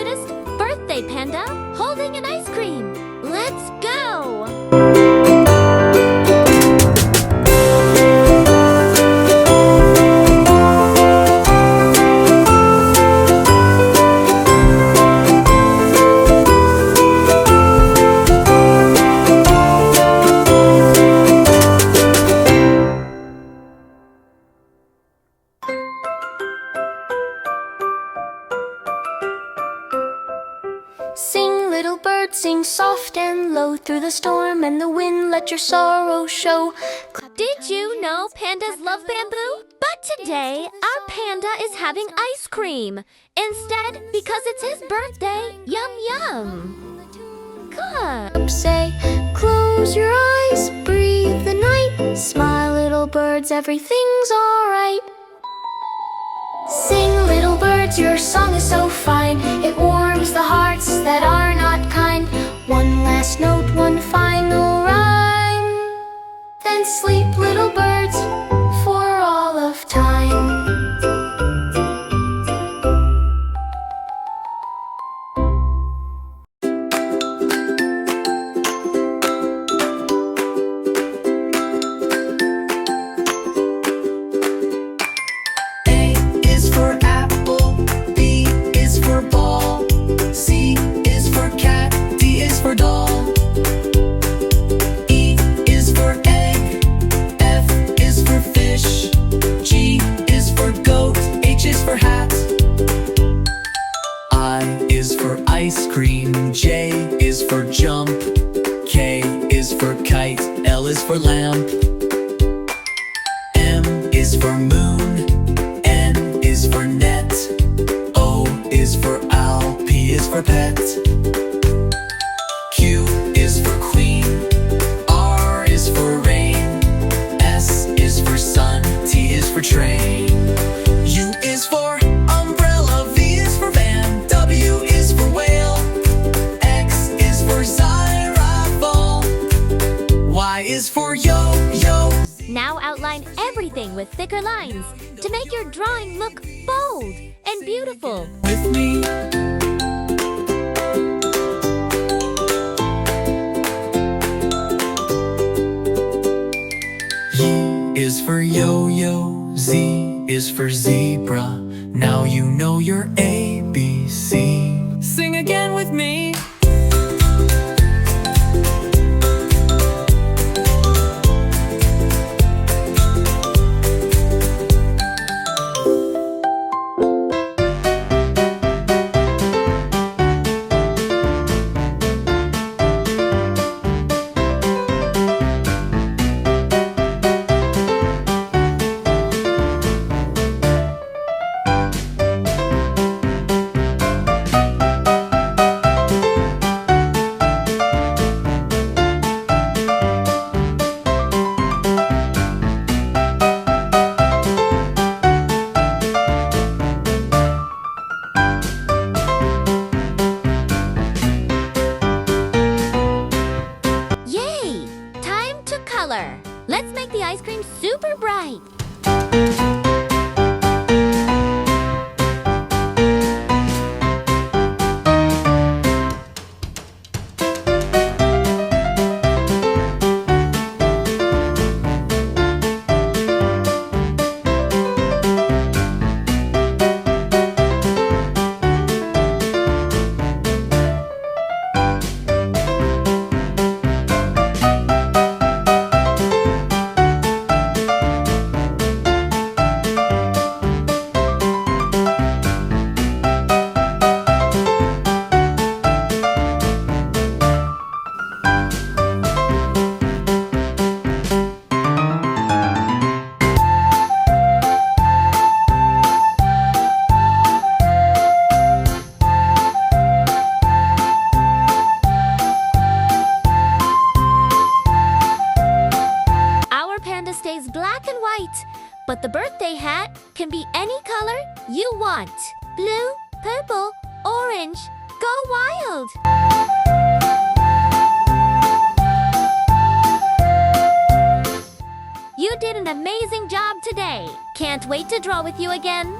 cutest birthday panda holding an ice cream. Let's go! Sing, little bird, sing soft and low. Through the storm and the wind, let your sorrow show. Did you know pandas love bamboo? But today, our panda is having ice cream instead because it's his birthday. Yum, yum. Good. Say, close your eyes, breathe the night. Smile, little birds, everything's alright. Sing, little birds, your song is so fine. It warms the hearts that are not kind. One last note, one final rhyme. Then sleep, little birds, for all of time. Ice cream. J is for jump. K is for kite. L is for lamp. M is for moon. N is for net. O is for owl. P is for pet. Q is for queen. R is for rain. S is for sun. T is for train. U is for umbrella. V is for van. W is for whale. X is for xylophone. Y is for yo-yo. Now outline everything with thicker lines to make your drawing look bold and beautiful. With me. Y is for yo-yo. Z is for zebra. Now you know your ABC. Sing again with me. Let's make the ice cream super bright. Stays black and white, but the birthday hat can be any color you want. Blue, purple, orange. Go wild! You did an amazing job today. Can't wait to draw with you again.